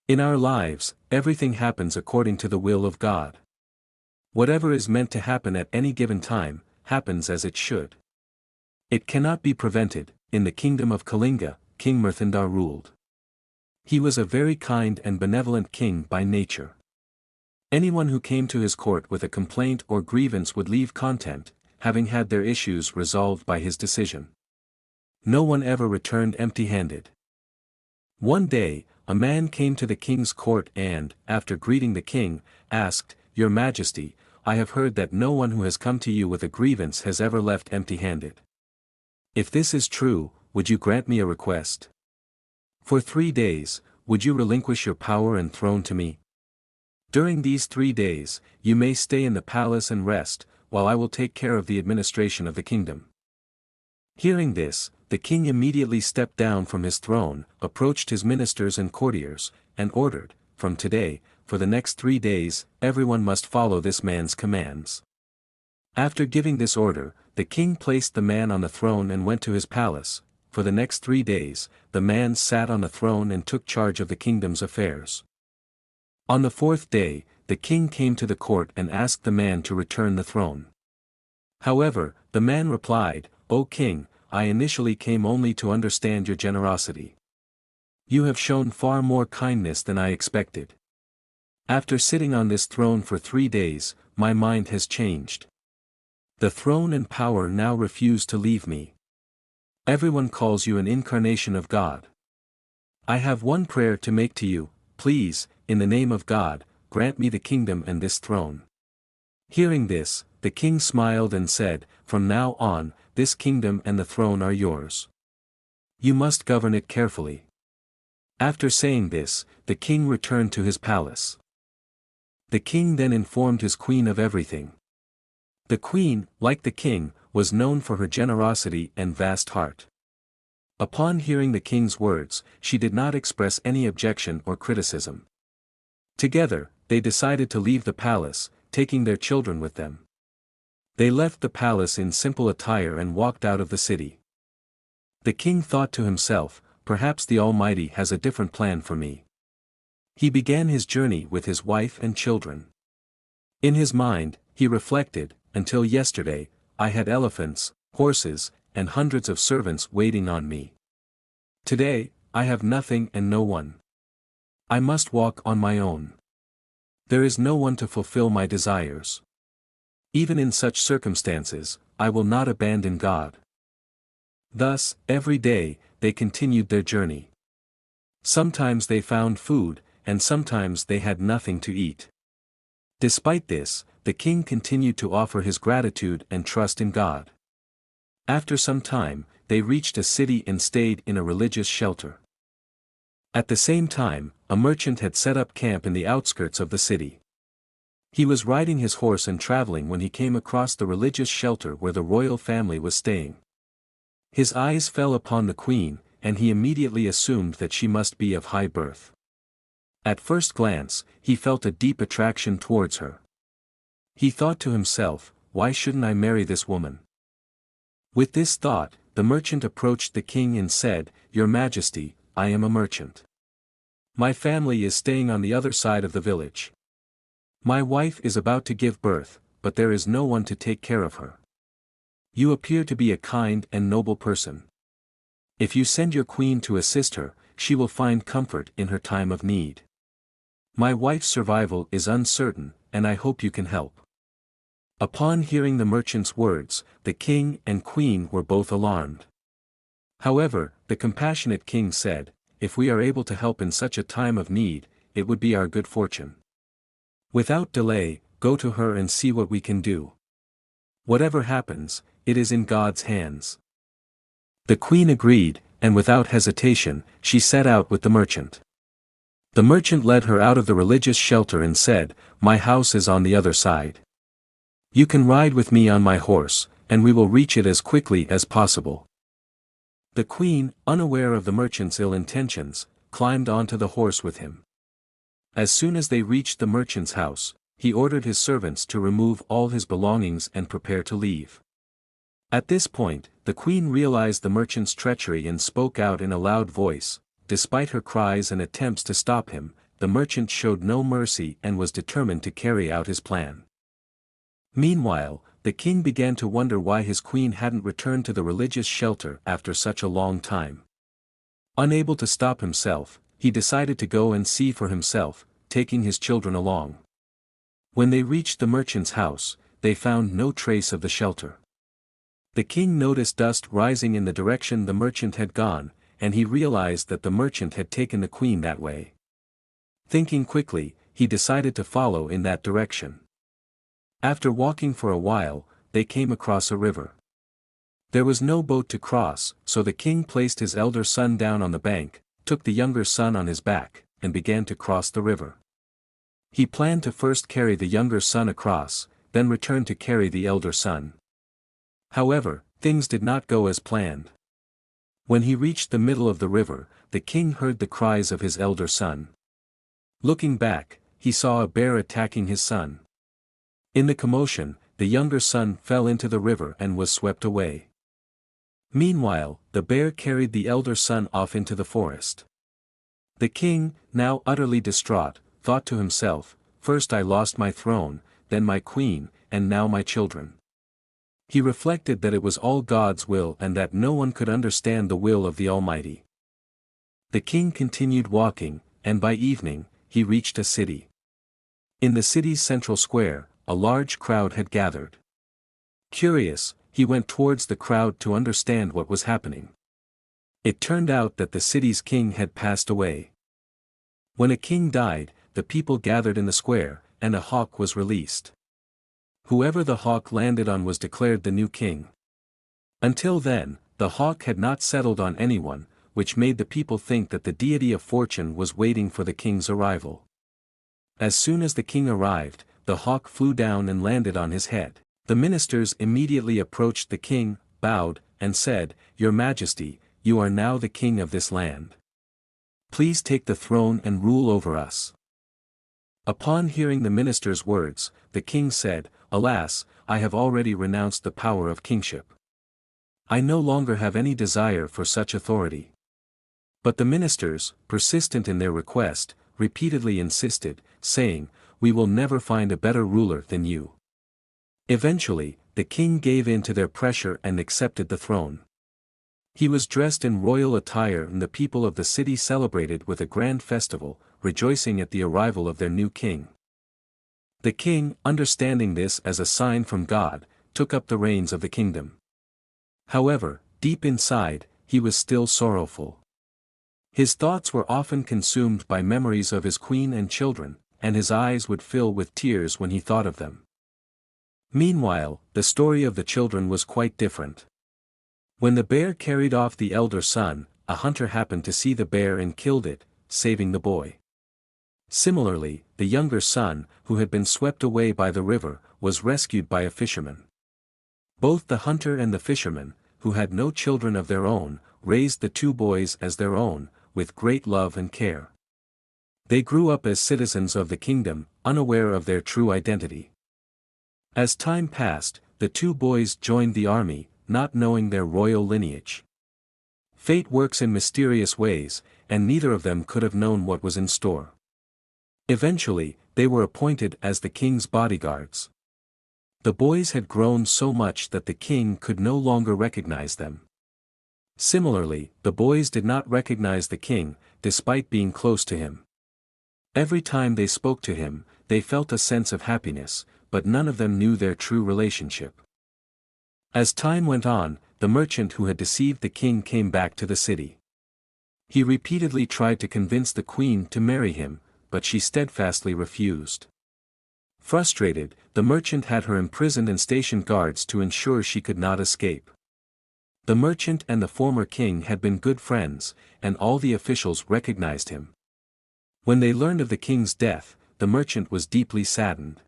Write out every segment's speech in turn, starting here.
In our lives, everything happens according to the will of God. Whatever is meant to happen at any given time, happens as it should. It cannot be prevented. In the kingdom of Kalinga, King Martanda ruled. He was a very kind and benevolent king by nature. Anyone who came to his court with a complaint or grievance would leave content, having had their issues resolved by his decision. No one ever returned empty-handed. One day, a man came to the king's court and, after greeting the king, asked, "Your Majesty, I have heard that no one who has come to you with a grievance has ever left empty-handed. If this is true, would you grant me a request? For 3 days, would you relinquish your power and throne to me? During these 3 days, you may stay in the palace and rest, while I will take care of the administration of the kingdom." Hearing this, the king immediately stepped down from his throne, approached his ministers and courtiers, and ordered, "From today, for the next 3 days, everyone must follow this man's commands." After giving this order, the king placed the man on the throne and went to his palace. For the next 3 days, the man sat on the throne and took charge of the kingdom's affairs. On the 4th day, the king came to the court and asked the man to return the throne. However, the man replied, "O king, I initially came only to understand your generosity. You have shown far more kindness than I expected. After sitting on this throne for 3 days, my mind has changed. The throne and power now refuse to leave me. Everyone calls you an incarnation of God. I have one prayer to make to you, please, in the name of God, grant me the kingdom and this throne." Hearing this, the king smiled and said, "From now on, this kingdom and the throne are yours. You must govern it carefully." After saying this, the king returned to his palace. The king then informed his queen of everything. The queen, like the king, was known for her generosity and vast heart. Upon hearing the king's words, she did not express any objection or criticism. Together, they decided to leave the palace, taking their children with them. They left the palace in simple attire and walked out of the city. The king thought to himself, "Perhaps the Almighty has a different plan for me." He began his journey with his wife and children. In his mind, he reflected, "Until yesterday, I had elephants, horses, and hundreds of servants waiting on me. Today, I have nothing and no one. I must walk on my own. There is no one to fulfill my desires. Even in such circumstances, I will not abandon God." Thus, every day, they continued their journey. Sometimes they found food, and sometimes they had nothing to eat. Despite this, the king continued to offer his gratitude and trust in God. After some time, they reached a city and stayed in a religious shelter. At the same time, a merchant had set up camp in the outskirts of the city. He was riding his horse and traveling when he came across the religious shelter where the royal family was staying. His eyes fell upon the queen, and he immediately assumed that she must be of high birth. At first glance, he felt a deep attraction towards her. He thought to himself, "Why shouldn't I marry this woman?" With this thought, the merchant approached the king and said, "Your Majesty, I am a merchant. My family is staying on the other side of the village. My wife is about to give birth, but there is no one to take care of her. You appear to be a kind and noble person. If you send your queen to assist her, she will find comfort in her time of need. My wife's survival is uncertain, and I hope you can help." Upon hearing the merchant's words, the king and queen were both alarmed. However, the compassionate king said, "If we are able to help in such a time of need, it would be our good fortune. Without delay, go to her and see what we can do. Whatever happens, it is in God's hands." The queen agreed, and without hesitation, she set out with the merchant. The merchant led her out of the religious shelter and said, "My house is on the other side. You can ride with me on my horse, and we will reach it as quickly as possible." The queen, unaware of the merchant's ill intentions, climbed onto the horse with him. As soon as they reached the merchant's house, he ordered his servants to remove all his belongings and prepare to leave. At this point, the queen realized the merchant's treachery and spoke out in a loud voice. Despite her cries and attempts to stop him, the merchant showed no mercy and was determined to carry out his plan. Meanwhile, the king began to wonder why his queen hadn't returned to the religious shelter after such a long time. Unable to stop himself, he decided to go and see for himself, taking his children along. When they reached the merchant's house, they found no trace of the shelter. The king noticed dust rising in the direction the merchant had gone, and he realized that the merchant had taken the queen that way. Thinking quickly, he decided to follow in that direction. After walking for a while, they came across a river. There was no boat to cross, so the king placed his elder son down on the bank, took the younger son on his back, and began to cross the river. He planned to first carry the younger son across, then return to carry the elder son. However, things did not go as planned. When he reached the middle of the river, the king heard the cries of his elder son. Looking back, he saw a bear attacking his son. In the commotion, the younger son fell into the river and was swept away. Meanwhile, the bear carried the elder son off into the forest. The king, now utterly distraught, thought to himself, "First I lost my throne, then my queen, and now my children." He reflected that it was all God's will and that no one could understand the will of the Almighty. The king continued walking, and by evening, he reached a city. In the city's central square, a large crowd had gathered. Curious, he went towards the crowd to understand what was happening. It turned out that the city's king had passed away. When a king died, the people gathered in the square, and a hawk was released. Whoever the hawk landed on was declared the new king. Until then, the hawk had not settled on anyone, which made the people think that the deity of fortune was waiting for the king's arrival. As soon as the king arrived, the hawk flew down and landed on his head. The ministers immediately approached the king, bowed, and said, "Your Majesty, you are now the king of this land. Please take the throne and rule over us." Upon hearing the minister's words, the king said, "Alas, I have already renounced the power of kingship. I no longer have any desire for such authority." But the ministers, persistent in their request, repeatedly insisted, saying, "We will never find a better ruler than you." Eventually, the king gave in to their pressure and accepted the throne. He was dressed in royal attire and the people of the city celebrated with a grand festival, rejoicing at the arrival of their new king. The king, understanding this as a sign from God, took up the reins of the kingdom. However, deep inside, he was still sorrowful. His thoughts were often consumed by memories of his queen and children, and his eyes would fill with tears when he thought of them. Meanwhile, the story of the children was quite different. When the bear carried off the elder son, a hunter happened to see the bear and killed it, saving the boy. Similarly, the younger son, who had been swept away by the river, was rescued by a fisherman. Both the hunter and the fisherman, who had no children of their own, raised the two boys as their own, with great love and care. They grew up as citizens of the kingdom, unaware of their true identity. As time passed, the two boys joined the army, not knowing their royal lineage. Fate works in mysterious ways, and neither of them could have known what was in store. Eventually, they were appointed as the king's bodyguards. The boys had grown so much that the king could no longer recognize them. Similarly, the boys did not recognize the king, despite being close to him. Every time they spoke to him, they felt a sense of happiness, but none of them knew their true relationship. As time went on, the merchant who had deceived the king came back to the city. He repeatedly tried to convince the queen to marry him, but she steadfastly refused. Frustrated, the merchant had her imprisoned and stationed guards to ensure she could not escape. The merchant and the former king had been good friends, and all the officials recognized him. When they learned of the king's death, the merchant was deeply saddened.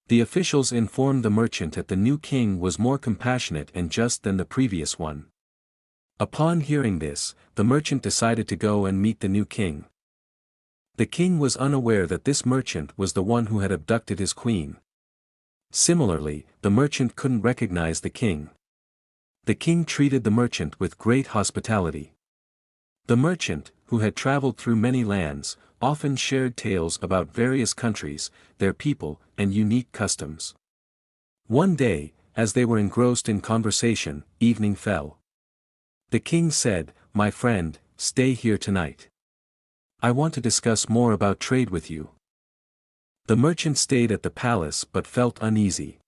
The officials informed the merchant that the new king was more compassionate and just than the previous one. Upon hearing this, the merchant decided to go and meet the new king. The king was unaware that this merchant was the one who had abducted his queen. Similarly, the merchant couldn't recognize the king. The king treated the merchant with great hospitality. The merchant, who had traveled through many lands, often shared tales about various countries, their people, and unique customs. One day, as they were engrossed in conversation, evening fell. The king said, "My friend, stay here tonight. I want to discuss more about trade with you." The merchant stayed at the palace but felt uneasy.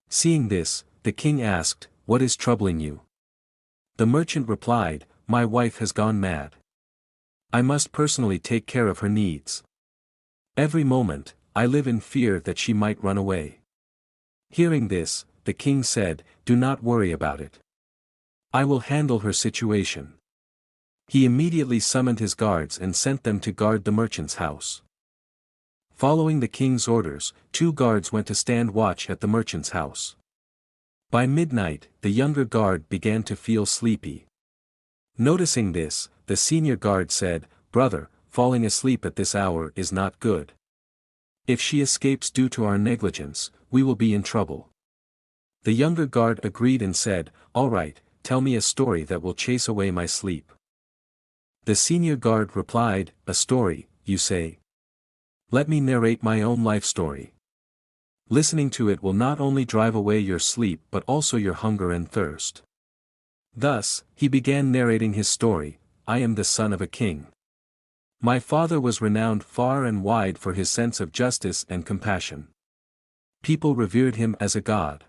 Seeing this, the king asked, "What is troubling you?" The merchant replied, "My wife has gone mad. I must personally take care of her needs. Every moment, I live in fear that she might run away." Hearing this, the king said, "Do not worry about it. I will handle her situation." He immediately summoned his guards and sent them to guard the merchant's house. Following the king's orders, 2 guards went to stand watch at the merchant's house. By midnight, the younger guard began to feel sleepy. Noticing this, the senior guard said, "Brother, falling asleep at this hour is not good. If she escapes due to our negligence, we will be in trouble." The younger guard agreed and said, "All right, tell me a story that will chase away my sleep." The senior guard replied, "A story, you say? Let me narrate my own life story. Listening to it will not only drive away your sleep but also your hunger and thirst." Thus, he began narrating his story. "I am the son of a king. My father was renowned far and wide for his sense of justice and compassion. People revered him as a god.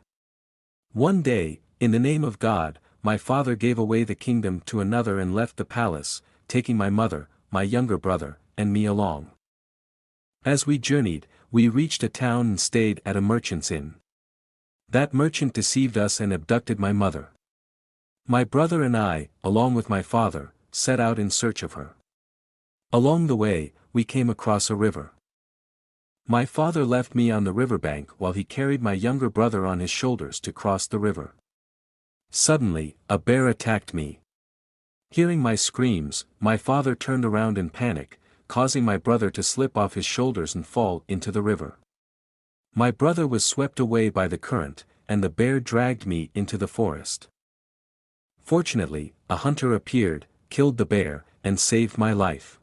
One day, in the name of God, my father gave away the kingdom to another and left the palace, taking my mother, my younger brother, and me along. As we journeyed, we reached a town and stayed at a merchant's inn. That merchant deceived us and abducted my mother. My brother and I, along with my father, set out in search of her. Along the way, we came across a river. My father left me on the riverbank while he carried my younger brother on his shoulders to cross the river. Suddenly, a bear attacked me. Hearing my screams, my father turned around in panic, causing my brother to slip off his shoulders and fall into the river. My brother was swept away by the current, and the bear dragged me into the forest. Fortunately, a hunter appeared, killed the bear, and saved my life.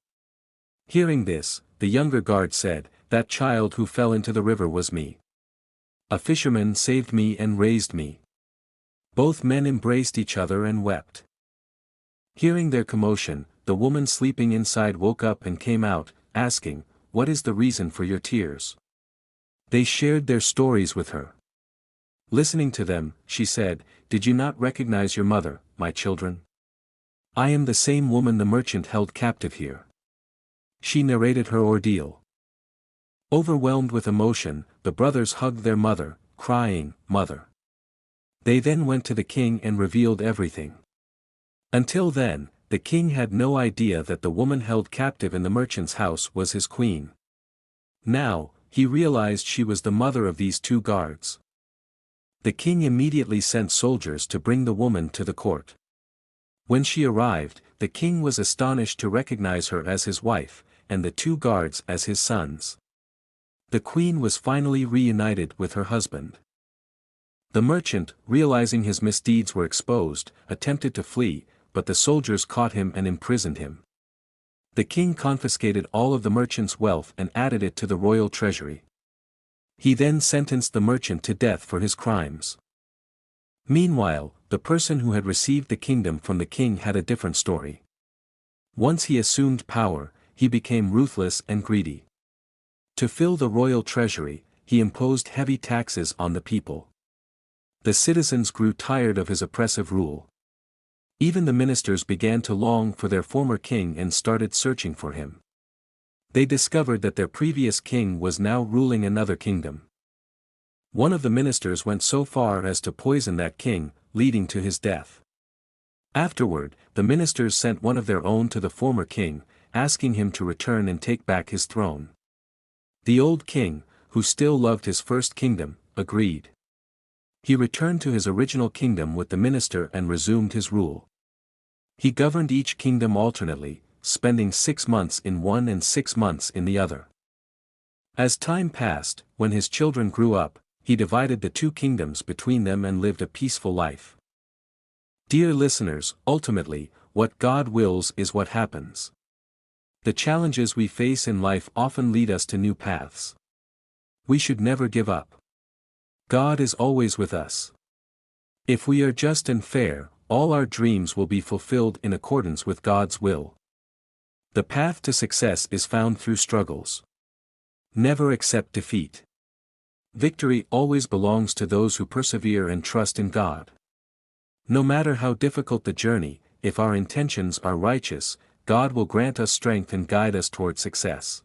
Hearing this, the younger guard said, "That child who fell into the river was me. A fisherman saved me and raised me." Both men embraced each other and wept. Hearing their commotion, the woman sleeping inside woke up and came out, asking, "What is the reason for your tears?" They shared their stories with her. Listening to them, she said, "Did you not recognize your mother, my children? I am the same woman the merchant held captive here." She narrated her ordeal. Overwhelmed with emotion, the brothers hugged their mother, crying, "Mother." They then went to the king and revealed everything. Until then, the king had no idea that the woman held captive in the merchant's house was his queen. Now, he realized she was the mother of these 2 guards. The king immediately sent soldiers to bring the woman to the court. When she arrived, the king was astonished to recognize her as his wife, and the 2 guards as his sons. The queen was finally reunited with her husband. The merchant, realizing his misdeeds were exposed, attempted to flee, but the soldiers caught him and imprisoned him. The king confiscated all of the merchant's wealth and added it to the royal treasury. He then sentenced the merchant to death for his crimes. Meanwhile, the person who had received the kingdom from the king had a different story. Once he assumed power, he became ruthless and greedy. To fill the royal treasury, he imposed heavy taxes on the people. The citizens grew tired of his oppressive rule. Even the ministers began to long for their former king and started searching for him. They discovered that their previous king was now ruling another kingdom. One of the ministers went so far as to poison that king, leading to his death. Afterward, the ministers sent one of their own to the former king, asking him to return and take back his throne. The old king, who still loved his first kingdom, agreed. He returned to his original kingdom with the minister and resumed his rule. He governed each kingdom alternately, spending 6 months in one and 6 months in the other. As time passed, when his children grew up, he divided the 2 kingdoms between them and lived a peaceful life. Dear listeners, ultimately, what God wills is what happens. The challenges we face in life often lead us to new paths. We should never give up. God is always with us. If we are just and fair, all our dreams will be fulfilled in accordance with God's will. The path to success is found through struggles. Never accept defeat. Victory always belongs to those who persevere and trust in God. No matter how difficult the journey, if our intentions are righteous, God will grant us strength and guide us toward success.